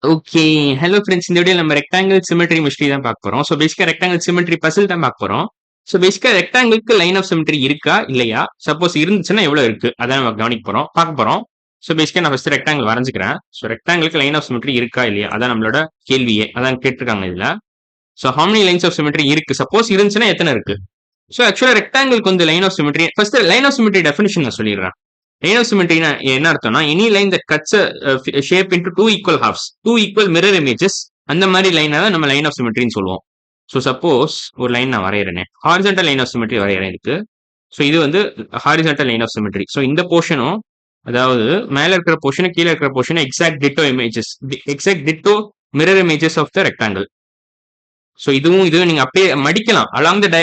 Okay. Hello friends. இந்த வீடியோல நம்ம ரெக்டாங்கிள் சிமெட்ரி மிஸ்ட்ரி தான் பார்க்க போறோம். ஸோ பேசிக்கா ரெக்டாங்கிள் சிமெட்ரி பசில் தான் பார்க்க போறோம். ஸோ பேசிக்கா ரெக்டாங்கிள்க்கு லைன் ஆஃப் சிமெட்ரி இருக்கா? இல்லையா? சப்போஸ் இருந்துச்சுன்னா எவ்வளோ இருக்கு? அதான் நம்ம கவனிக்க போறோம். பார்க்க போறோம். ஸோ பேசிக்கா நான் ஃபர்ஸ்ட் ரெக்டாங்கிள் வரைஞ்சுக்கிறேன். ஸோ ரெக்டாங்கிள்க்கு லைன் ஆஃப் சிமெட்ரி இருக்கா? இல்லையா? அதான் நம்மளோட கேள்வியே. அதான் கேட்டிருக்காங்க இதுல. So how many lines of symmetry இருக்கு? சப்போஸ் இருந்துச்சுன்னா எத்தனை இருக்கு? ஸோ ஆக்சுவலா ரெக்டாங்கிள்க்கு வந்து line of symmetry first line of symmetry definition நான் சொல்லிடுறேன். லைன் ஆஃப் சிமெட்ரினா என்ன அர்த்தம்னா any line that cuts shape into two equal halves, two equal mirror images, அந்த மாதிரி லைனை தான் நம்ம லைன் ஆஃப் சிமெட்ரின்னு சொல்லுவோம். ஸோ சப்போஸ் ஒரு லைன் நான் வரைகிறேன், ஹாரிசான்டல் லைன் ஆஃப் சிமெட்ரி வரைகிறேன் இருக்கு. ஸோ இது வந்து horizontal line of symmetry. So இந்த போர்ஷனும், அதாவது மேல இருக்கிற போர்ஷனும் கீழே இருக்கிற போர்ஷனும் exact ditto images, exact ditto mirror images of the rectangle. So இதுவும் நீங்க அப்படியே மடிக்கலாம். Along the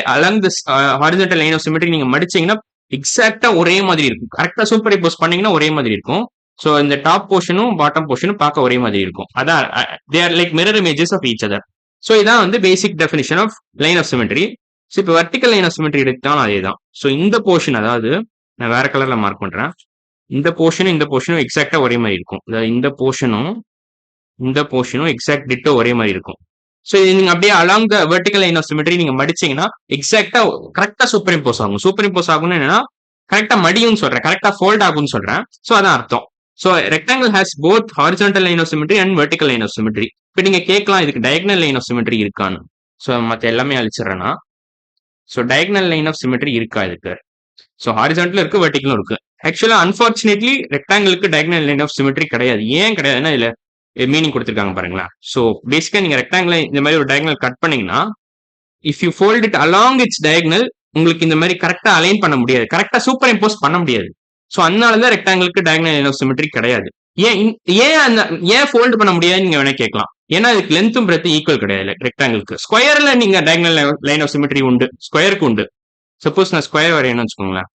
horizontal line of symmetry நீங்க மடிச்சீங்கன்னா எக்ஸாக்டா ஒரே மாதிரி இருக்கும். கரெக்டா சூப்பர் இம்போஸ் பண்ணீங்கன்னா ஒரே மாதிரி இருக்கும். ஸோ இந்த டாப் போர்ஷனும் பாட்டம் போர்ஷனும் பார்க்க ஒரே மாதிரி இருக்கும். அதான் they are like mirror images of each other. So இதான் வந்து basic definition of line of symmetry. So இப்போ வெர்டிக்கல் லைன் ஆஃப் சிமெட்ரி எடுத்தாலும் அதே தான். ஸோ இந்த போர்ஷன், அதாவது நான் வேற கலர்ல மார்க் பண்றேன், இந்த போர்ஷனும் எக்ஸாக்டா ஒரே மாதிரி இருக்கும். அதாவது இந்த போர்ஷனும் எக்ஸாக்ட் டிட்டோ ஒரே மாதிரி இருக்கும். ஸோ நீங்க அப்படியே along the vertical line of symmetry நீங்க மடிச்சீங்கன்னா எக்ஸாக்டா கரெக்டா சூப்பர் இம்போஸ் ஆகும். சூப்பர் இம்போஸ் ஆகும்னு என்னன்னா கரெக்டா மடியும் சொல்றேன், கரெக்டா ஃபோல்ட் ஆகும்னு சொல்றேன். ஸோ அதான் அர்த்தம். So rectangle has both horizontal line of symmetry and vertical line of symmetry. இப்போ நீங்க கேட்கலாம், இதுக்கு டயகனல் லைன் ஆஃப் சிமெட்ரி இருக்கான்னு. ஸோ மற்ற எல்லாமே அழிச்சிடறேன்னா, so diagonal line of symmetry இருக்கா இதுக்கு? ஸோ ஹாரிசான்டலும் இருக்கு, வெர்டிகலும் இருக்கு. ஆக்சுவலா அன்பார்ச்சுனேட்லி ரெக்டாங்கிளுக்கு டயகனல் லைன் ஆஃப் சிமெட்ரி கிடையாது. ஏன் கிடையாதுன்னா இதுல மீனிங் கொடுத்துருக்காங்க பாருங்களேன். ஸோ பேசிக்கா நீங்க ரெக்டாங்கிள் இந்த மாதிரி ஒரு டயகனல் கட் பண்ணீங்கன்னா, if you fold it along it's diagonal, உங்களுக்கு இந்த மாதிரி கரெக்டா அலைன் பண்ண முடியாது, கரெக்டா சூப்பர் இம்போஸ் பண்ண முடியாது. ஸோ அதனாலதான் ரெக்டாங்கிளுக்கு டயகனல் லைன் ஆஃப் சிமெட்ரி கிடையாது. ஏன் ஃபோல்ட் பண்ண முடியாதுன்னு நீங்க வேணா கேட்கலாம். ஏன்னா இதுக்கு லென்த்தும் பிரெத் ஈக்குவல் கிடையாது ரெக்டாங்கிளுக்கு. ஸ்கொயர்ல நீங்க டயகனல் லைன் ஆஃப் சிமெட்ரி உண்டு, ஸ்கொயருக்கு உண்டு. சப்போஸ் நான் ஸ்கொயர் வரையணும்னு வச்சுக்கோங்களேன்.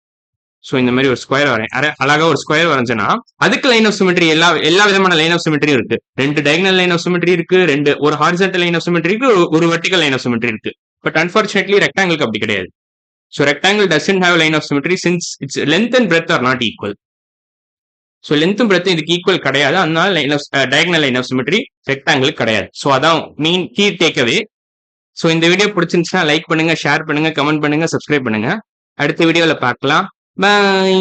ஸோ இந்த மாதிரி ஒரு ஸ்கொயர் வரேன், அழகா ஒரு ஸ்கொயர் வரைஞ்சேன்னா அதுக்கு லைன் ஆஃப் சிமெட்ரி எல்லா விதமான லைன் ஆஃப் சிமெட்ரியும் இருக்கு. ரெண்டு டயகனல் லைன் ஆஃப் சிமெட்ரி இருக்கு, ஒரு ஹாரிசான்டல் லைன் ஆஃப் சிமெட்ரி இருக்கு, ஒரு வெர்டிகல் லைன் ஆஃப் சிமெட்ரி இருக்கு. பட் அன்பார்ச்சுனேட்லி ரெக்டாங்கிளுக்கு அப்படி கிடையாது. So rectangle doesn't have line of symmetry since its length and breadth are not equal. So லென்த்தும் பிரெத்தும் இதுக்கு ஈக்குவல் கிடையாது. அதனால டயகனல் லைன் ஆஃப் சிமெட்ரி ரெக்டாங்கிளுக்கு கிடையாது. ஸோ அதான் மெயின் கீ டேக்அவே. ஸோ இந்த வீடியோ பிடிச்சிருந்துச்சுன்னா லைக் பண்ணுங்க, ஷேர் பண்ணுங்க, கமெண்ட் பண்ணுங்க, சப்ஸ்கிரைப் பண்ணுங்க. அடுத்த வீடியோவில் பார்க்கலாம். பாய்.